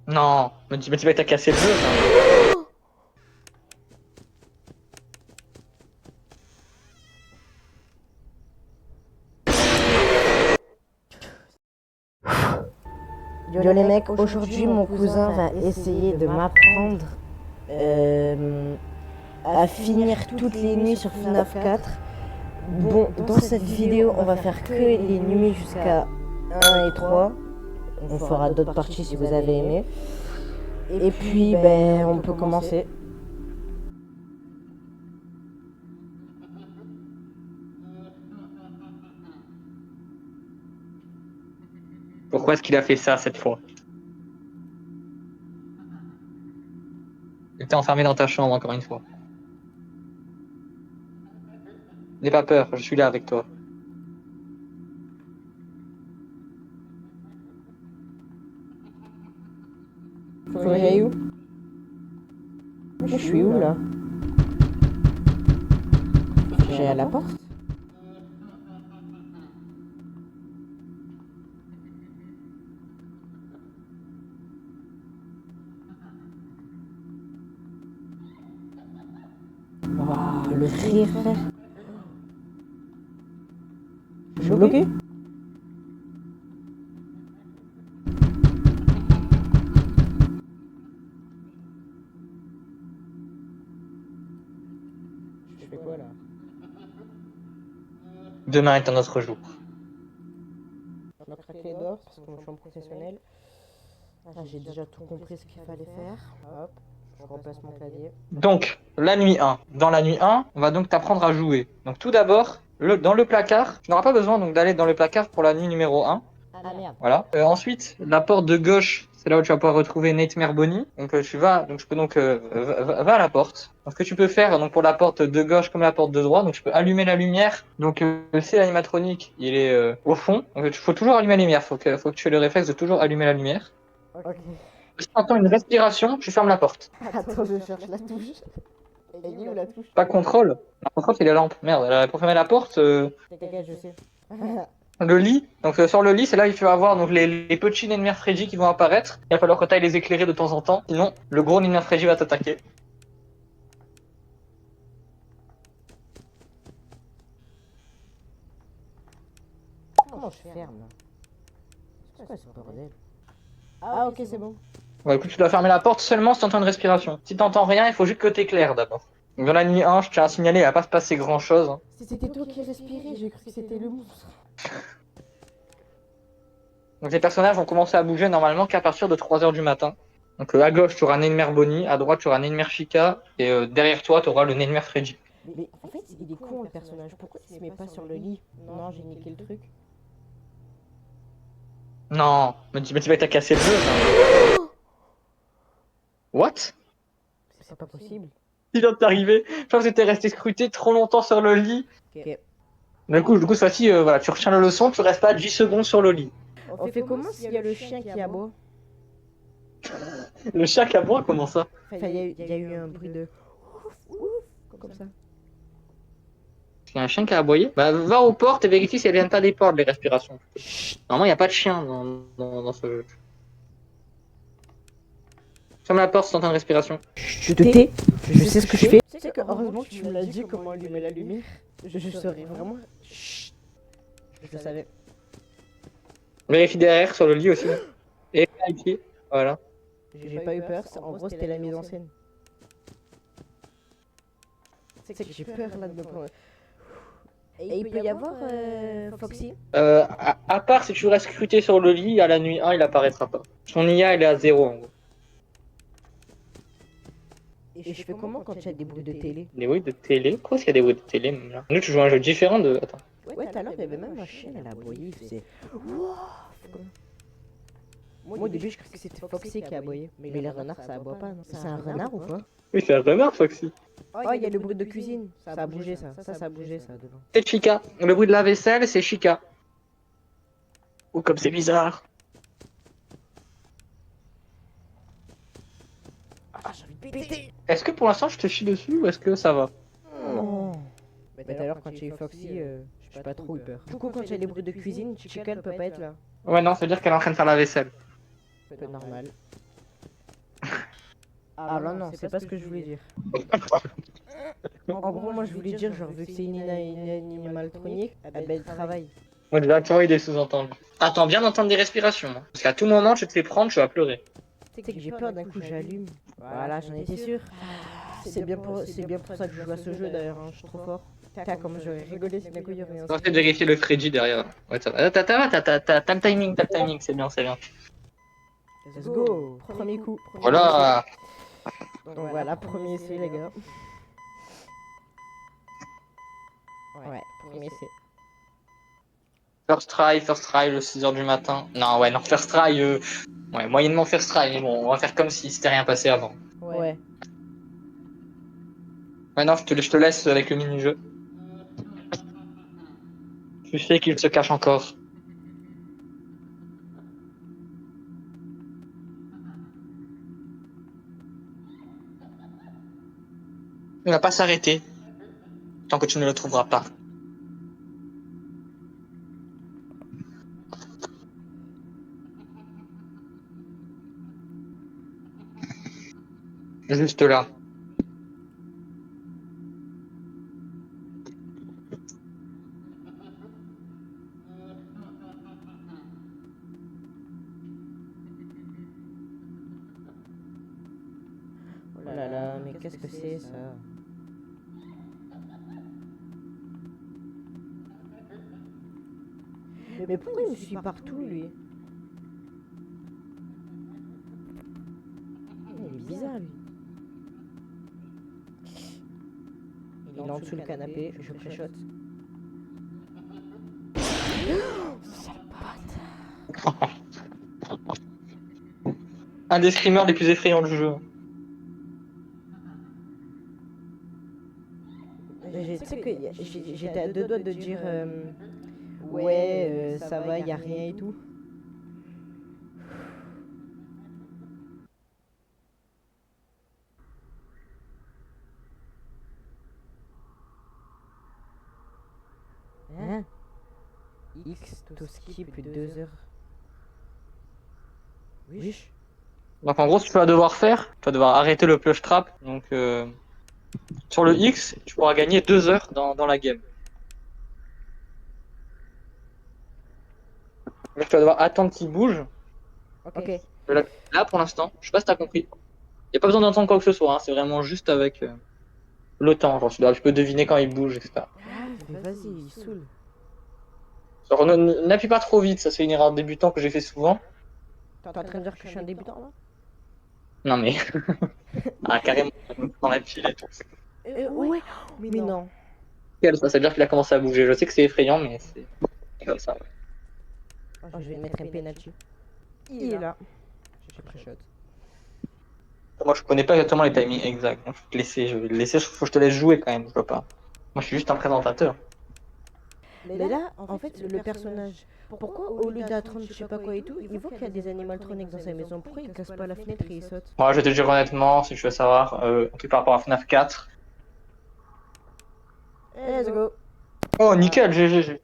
Non, mais tu vas t'as cassé le jeu, là. Yo les mecs, aujourd'hui mon cousin va essayer de m'apprendre à finir toutes les nuits sur FNAF 4. Bon, dans cette vidéo, on va faire que les nuits jusqu'à 1 et 3. On fera d'autres parties si vous avez aimé. Et puis, ben, on peut commencer. Pourquoi est-ce qu'il a fait ça cette fois? Il était enfermé dans ta chambre encore une fois. N'aie pas peur, je suis là avec toi. Faut que j'aille où? Je suis où là? J'ai à la porte. Waouh, le rire, frère. Je suis bloqué? Je fais quoi là? Demain est un autre jour. Je vais craquer dehors parce que je suis en professionnel. Là, j'ai déjà tout compris ce qu'il fallait faire. Hop, je remplace mon clavier. Donc, la nuit 1. Dans la nuit 1, on va donc t'apprendre à jouer. Donc tout d'abord, dans le placard, tu n'auras pas besoin donc d'aller dans le placard pour la nuit numéro 1. Ah merde. Voilà. Ensuite, la porte de gauche, c'est là où tu vas pouvoir retrouver Nightmare Bonnie. Donc tu vas, donc je peux donc va à la porte. Donc, ce que tu peux faire donc pour la porte de gauche comme la porte de droite, donc je peux allumer la lumière. Donc c'est l'animatronique, il est au fond. Donc il faut toujours allumer la lumière. Faut que tu aies le réflexe de toujours allumer la lumière. Ok. Si tu entends une respiration, tu fermes la porte. Attends, je cherche la touche. Elle est où la touche? Pas contrôle. La contrôle, c'est les lampes. Merde, pour fermer la porte. T'inquiète, je sais. Le lit, donc sur le lit, c'est là où tu vas avoir donc les petits Nightmare Freddy qui vont apparaître. Il va falloir que tu ailles les éclairer de temps en temps, sinon le gros Nightmare Freddy va t'attaquer. Comment je ferme là? C'est quoi ce bordel? Ah ok, c'est bon. Ouais, écoute, tu dois fermer la porte seulement si tu entends une respiration. Si tu n'entends rien, il faut juste que tu éclaires d'abord. Donc dans la nuit 1, je tiens à signaler, il va pas se passer grand chose. C'était toi qui respirais, j'ai cru que c'était le monstre. Donc les personnages vont commencer à bouger normalement qu'à partir de 3 h du matin. Donc à gauche, tu auras Nightmare Bonnie, à droite, tu auras Nightmare Chica, et derrière toi, tu auras le Nightmare Freddy. Mais en fait, il est con le personnage. Pourquoi il se met pas sur le lit? Non, j'ai niqué le truc. Non, mais tu vas t'as cassé le jeu. Enfin. What? C'est pas possible. Il vient de t'arriver. Je pense que t'es resté scruté trop longtemps sur le lit. Ok. Du coup, cette fois-ci, voilà, tu retiens la leçon, tu restes pas 10 secondes sur le lit. On fait comment s'il y a le chien qui aboie? Le chat qui aboie, comment ça? Enfin, il y a eu un bruit de ouf, ouf, comme ça. Il y a un chien qui a aboyé? Bah, va aux portes et vérifie si elles viennent pas des portes, les respirations. Normalement, il n'y a pas de chien dans ce jeu. Ferme la porte si t'entends une respiration. Je te tais, je sais ce que je fais. Tu sais que heureusement que tu me l'as dit comment allumer la lumière. Je serais vraiment. Chut. Je le savais. Vérifie derrière, sur le lit aussi. Et vérifie. Voilà. J'ai pas eu peur, en gros c'était la mise en scène. C'est que j'ai peur là de me plonger. Et il peut y avoir Foxy? À part si tu restes scruté sur le lit, à la nuit 1, il apparaîtra pas. Son IA, elle est à 0 en gros. Et je fais comment quand il y a des bruits de télé? Des bruits de télé? Pourquoi est-ce qu'il y a des bruits de télé même là? Nous, tu joues à un jeu différent de. Attends. Ouais, tout à l'heure il y avait même ma chienne, elle a aboyé, il faisait. Moi au début je croyais que c'était Foxy qui aboyait. Mais les renards ça aboie pas, non? C'est un renard ou quoi? Oui, c'est un renard, Foxy. Oh, il y a le bruit de cuisine. Ça a bougé ça. Ça a bougé ça devant. C'est Chica. Le bruit de la vaisselle, c'est Chica. Oh, comme c'est bizarre. Ah, j'ai envie de péter! Est-ce que pour l'instant je te chie dessus ou est-ce que ça va? Non! Mais tout à l'heure quand j'ai eu Foxy, j'ai pas trop eu peur. Du coup, quand il y a les bruits de cuisine, Chica elle peut pas être là. Ouais, non, ça veut dire qu'elle est en train de faire la vaisselle. peu normal. Ah non, non, c'est pas ce que je voulais dire. En gros, moi je voulais dire, genre, vu que c'est une animatronique, ah ben elle travaille. Ouais, d'accord, il est sous-entendu. Attends bien d'entendre des respirations. Hein. Parce qu'à tout moment, je te fais prendre, tu vas pleurer. Tu sais que j'ai peur, d'un coup j'allume. Voilà, j'en étais sûr. C'est bien pour ça que je joue à ce jeu d'ailleurs, hein, je suis trop fort. Putain, comment j'aurais rigolé si d'un coup il y aurait un... On va essayer de vérifier le Freddy derrière. Ouais, ça va. T'as le timing, c'est bien, c'est bien. Let's go. Premier coup. Voilà. Donc voilà, premier essai les gars. Ouais, premier essai. First try, le 6h du matin. Non, ouais, non, first try, ouais, moyennement first try, mais bon, on va faire comme si c'était rien passé avant. Ouais. Maintenant, je te laisse avec le mini-jeu. Tu sais qu'il se cache encore. Il va pas s'arrêter tant que tu ne le trouveras pas. Juste là. Oh là là, mais qu'est-ce que c'est ça? Mais pourquoi il me suit partout lui? Il est bizarre lui. Il est en dessous le canapé, je préchote. Un des screamers les plus effrayants du jeu. Tu sais que j'étais à deux doigts de dire ouais, ça va, y a rien et tout. Hein? X to skip 2 heures. Oui. Donc en gros, ce que tu vas devoir faire, tu vas devoir arrêter le plush trap. Donc sur le X, tu pourras gagner 2 heures dans la game. Donc tu vas devoir attendre qu'il bouge. Ok. Là pour l'instant, je sais pas si t'as compris. Y a pas besoin d'entendre quoi que ce soit, hein. C'est vraiment juste avec le temps. Genre tu peux deviner quand il bouge, etc. Mais vas-y, il saoule. Genre n'appuie pas trop vite, ça c'est une erreur de débutant que j'ai fait souvent. T'es en train de dire que je suis un débutant là? Non mais ah carrément dans la pile et tout. Ouais. Mais non. Ça veut dire qu'il a commencé à bouger. Je sais que c'est effrayant, mais c'est comme ça. Oh, je vais mettre un penalty. Il est là. J'ai pré-shot. Moi, je connais pas exactement les timings exacts. Donc, je vais te laisser, faut que je te laisse jouer quand même, je peux pas. Moi, je suis juste un présentateur. Mais là, en fait, le personnage, pourquoi au lieu d'attendre je sais pas quoi et tout, il voit qu'il y a des animatroniques dans sa maison, pourquoi il casse pas la fenêtre et il saute? Moi, je vais te dire honnêtement, si tu veux savoir, un truc par rapport à FNAF 4. Let's go. Oh, nickel, GG.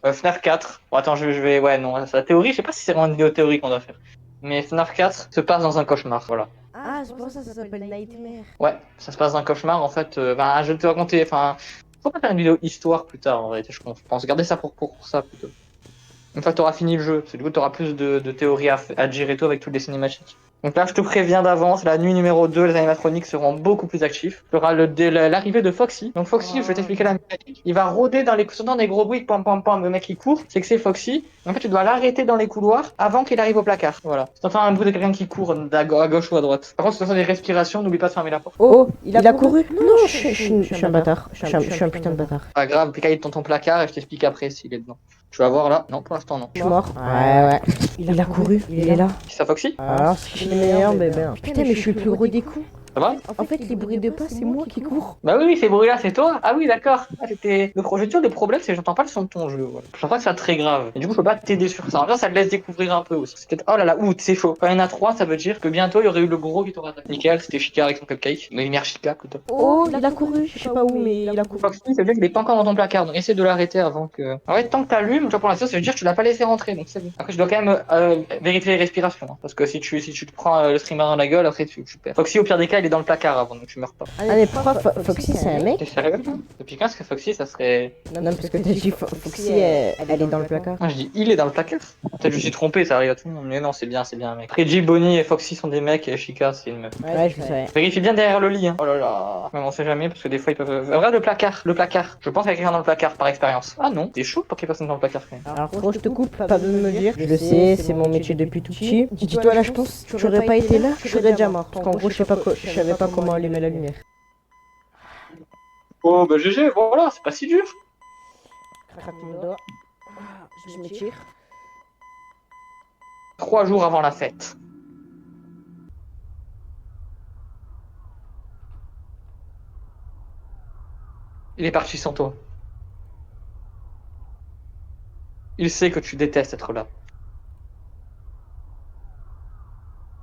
FNAF 4. Bon, attends, je vais. Ouais, non, la théorie, je sais pas si c'est vraiment une vidéo théorie qu'on doit faire. Mais FNAF 4 se passe dans un cauchemar, voilà. Ah, c'est pour ça que ça s'appelle Nightmare. Ouais, ça se passe dans un cauchemar, en fait. Je vais te raconter. Enfin, faut pas faire une vidéo histoire plus tard, en vérité, je pense. Garder ça pour ça plutôt. Une fois que tu auras fini le jeu, parce que du coup tu auras plus de théories à gérer tout avec toutes les cinématiques. Donc là je te préviens d'avance, la nuit numéro 2, les animatroniques seront beaucoup plus actifs. Tu auras l'arrivée de Foxy. Donc Foxy, je vais t'expliquer la mécanique. Il va rôder dans les couloirs des gros bruits, pam pam pam, le mec qui court, c'est que c'est Foxy. En fait tu dois l'arrêter dans les couloirs avant qu'il arrive au placard. Voilà. Si t'entends un bruit de quelqu'un qui court à gauche ou à droite. Par contre si t'entends des respirations, n'oublie pas de fermer la porte. Oh, il a couru? Non, je suis un bâtard. Je suis un putain de bâtard. Pas grave, puis dans ton placard et je t'explique après s'il est dedans. Tu vas voir là. Non, pour l'instant non. Je suis mort. Ouais. Il a couru, il est là. C'est ça Foxy? Alors, c'est le meilleur bébé. Putain, mais je suis le plus gros des coups. Ça va? En fait, les bruits de pas, c'est moi qui cours. Bah oui, ces bruits-là, c'est toi? Ah oui, d'accord. Ah, c'était... Le projet, le problème, c'est que j'entends pas le son de ton jeu. Voilà. Je pense pas que c'est très grave. Et du coup, je peux pas t'aider sur ça. En même temps, ça te laisse découvrir un peu aussi. C'est peut-être... Oh là là, ouh, c'est chaud. Quand il y en a 3, ça veut dire que bientôt, il y aurait eu le gros qui t'aurait attaqué. Nickel, c'était Chica avec son cupcake. Mais lumière Chica, plutôt. Oh, il a couru, je sais pas où, mais il a couru. Foxy, ça veut dire qu'il est pas encore dans ton placard, donc essaie de l'arrêter avant que... En fait, tant que t'allumes, tu vois, pour l'instant, ça veut dire que tu l'as pas laissé rentrer, donc c'est bon. Après, je dois quand même vérifier les respirations, hein, parce que si tu te prends le streamer dans la gueule, après tu perds. Foxy, au pire des cas, il est dans le placard avant, donc tu meurs pas. Ah, mais pourquoi Foxy, c'est un mec? T'es sérieux? Depuis quand est-ce que Foxy, ça serait... Non, parce que t'as dit Foxy, elle est dans le placard. Ah, je dis il est dans le placard. Peut-être que je suis trompé, ça arrive à tout le monde. Mais non, c'est bien un mec. Reggie, Bonnie et Foxy sont des mecs et Chica, c'est une meuf. Ouais, je sais. Vérifie bien derrière le lit, hein. Oh là là. Même on sait jamais, parce que des fois ils peuvent... Regarde le placard. Je pense qu'il y a quelqu'un dans le placard, par expérience. Ah non, t'es chaud pour qu'il y ait personne dans le placard quand même. Alors, gros, je te coupe, pas de me dire. Je le sais, c'est mon métier depuis tout petit. Dis-toi là, je pense, tu aurais pas été là, je serais déjà mort. Parce qu'en gros, je savais pas comment allumer la lumière. Oh bah GG, voilà, c'est pas si dur. Craque mon doigt. Je m'étire. 3 jours avant la fête. Il est parti sans toi. Il sait que tu détestes être là.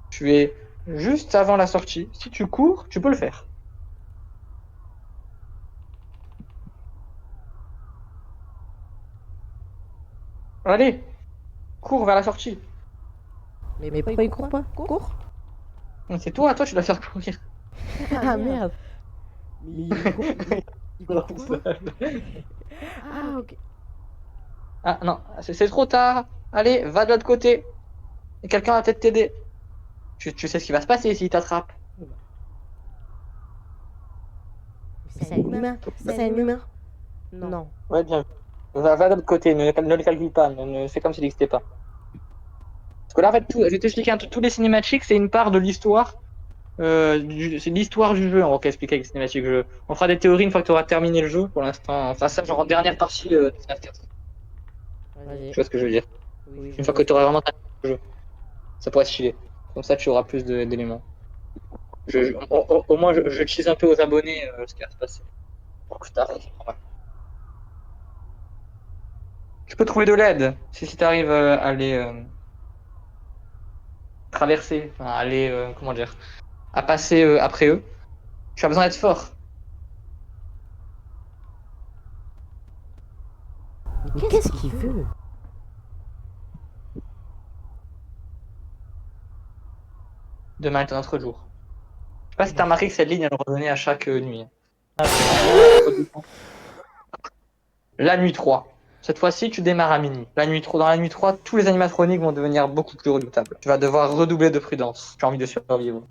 Tu es juste avant la sortie. Si tu cours, tu peux le faire. Allez, cours vers la sortie. Mais pourquoi il court pas? Cours. C'est toi, tu dois faire courir. Ah merde. Mais il court pas. Ah ok. Ah non, c'est trop tard. Allez, va de l'autre côté. Et quelqu'un va peut-être t'aider. Tu sais ce qui va se passer s'il t'attrape. C'est un humain. C'est un humain. Non. Ouais, bien. Va de l'autre côté, ne le calcule pas, fais comme s'il n'existait pas. Parce que là, en fait, je vais t'expliquer un peu. Tous les cinématiques, c'est une part de l'histoire. C'est l'histoire du jeu, on va expliquer avec les cinématiques du jeu. On fera des théories une fois que tu auras terminé le jeu. Pour l'instant, on fera ça genre en dernière partie de FNAF 4. Vas-y. Tu vois ce que je veux dire? Oui, Une fois que tu auras vraiment terminé le jeu. Ça pourrait se chiller. Comme ça, tu auras plus d'éléments. Au moins, je tease un peu aux abonnés ce qui va se passer. Pour que t'arrives. Tu peux trouver de l'aide si tu arrives à les traverser, enfin, à les comment dire, à passer après eux. Tu as besoin d'être fort. Mais qu'est-ce qu'il veut? Demain est un autre jour. Je sais pas si t'as remarqué que cette ligne elle revenait à chaque nuit. La nuit 3. Cette fois-ci, tu démarres à minuit. Dans la nuit 3, tous les animatroniques vont devenir beaucoup plus redoutables. Tu vas devoir redoubler de prudence. Tu as envie de survivre.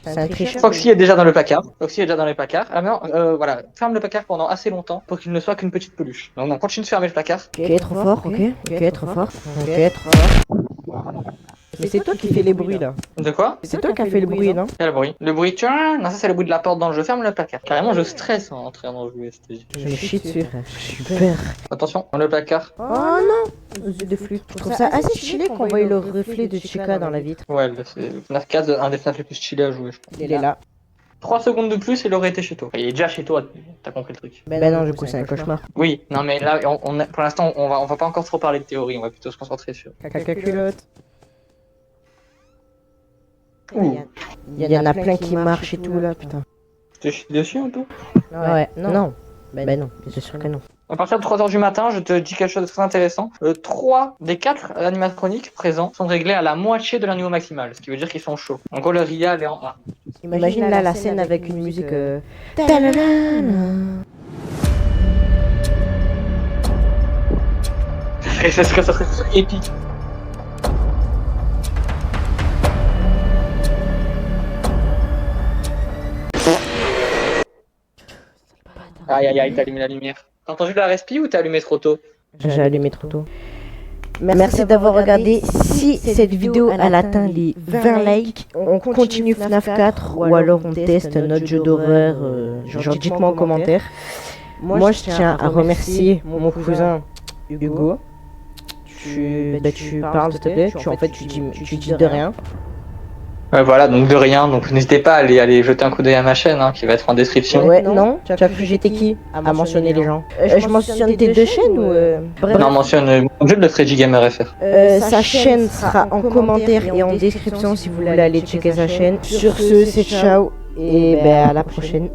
C'est un tricheur. Foxy est déjà dans le placard. Ah non, voilà, ferme le placard pendant assez longtemps pour qu'il ne soit qu'une petite peluche. Donc non, continue de fermer le placard. Ok, trop fort, ok, trop fort. Ok, trop fort. Mais c'est toi qui fais les bruits là. De quoi? C'est toi qui as fait le bruit, non? Quel bruit? Le bruit, tiens, non, ça c'est le bruit de la porte dans le jeu. Ferme le placard. Carrément, je stresse en entrant dans le jeu. Je me chie dessus, frère. Super. Attention, dans le placard. Oh non! Aux yeux de flûte. Je trouve ça assez stylé qu'on voit le reflet de Chica dans la vitre. Ouais, c'est FNAF 4, un des FNAF les plus stylés à jouer, je pense. Il est là. 3 secondes de plus, il aurait été chez toi. Il est déjà chez toi, t'as compris le truc. Ben non, du coup, c'est un cauchemar. Oui, non mais là, pour l'instant, on va pas encore trop parler de théorie, on va plutôt se concentrer sur... Caca culotte. Ouh. Il y en a plein qui marchent et tout là, putain. Tu te chies dessus un peu? Ouais, non. Ben non, bien sûr que non. À partir de 3h du matin, je te dis quelque chose de très intéressant. 3 des 4 animatroniques présents sont réglés à la moitié de leur niveau maximal, ce qui veut dire qu'ils sont chauds. En gros, le RIA est en A. Imagine là la scène avec une musique... Ta-la-la-la. Ça serait épique. Aïe aïe aïe, t'as allumé la lumière. T'as entendu la respi ou t'as allumé trop tôt? J'ai allumé trop tôt. Merci d'avoir regardé. Si cette vidéo elle atteint les 20 likes, on continue FNAF 4 ou alors on teste notre jeu d'horreur. Genre dites-moi en commentaire. Moi je tiens à remercier mon cousin Hugo. Tu parles s'il te plaît. Tu dis de rien. Voilà, donc de rien. Donc n'hésitez pas à aller jeter un coup d'œil à ma chaîne, hein, qui va être en description. Ouais, non. Tu as cru j'étais qui à mentionner les gens? Je mentionne tes deux chaînes ou bref. Non, mentionne je le ferai Gamer FR. Sa chaîne sera en commentaire et en description si vous voulez aller checker sa chaîne. Sur ce, c'est ciao et à la prochaine.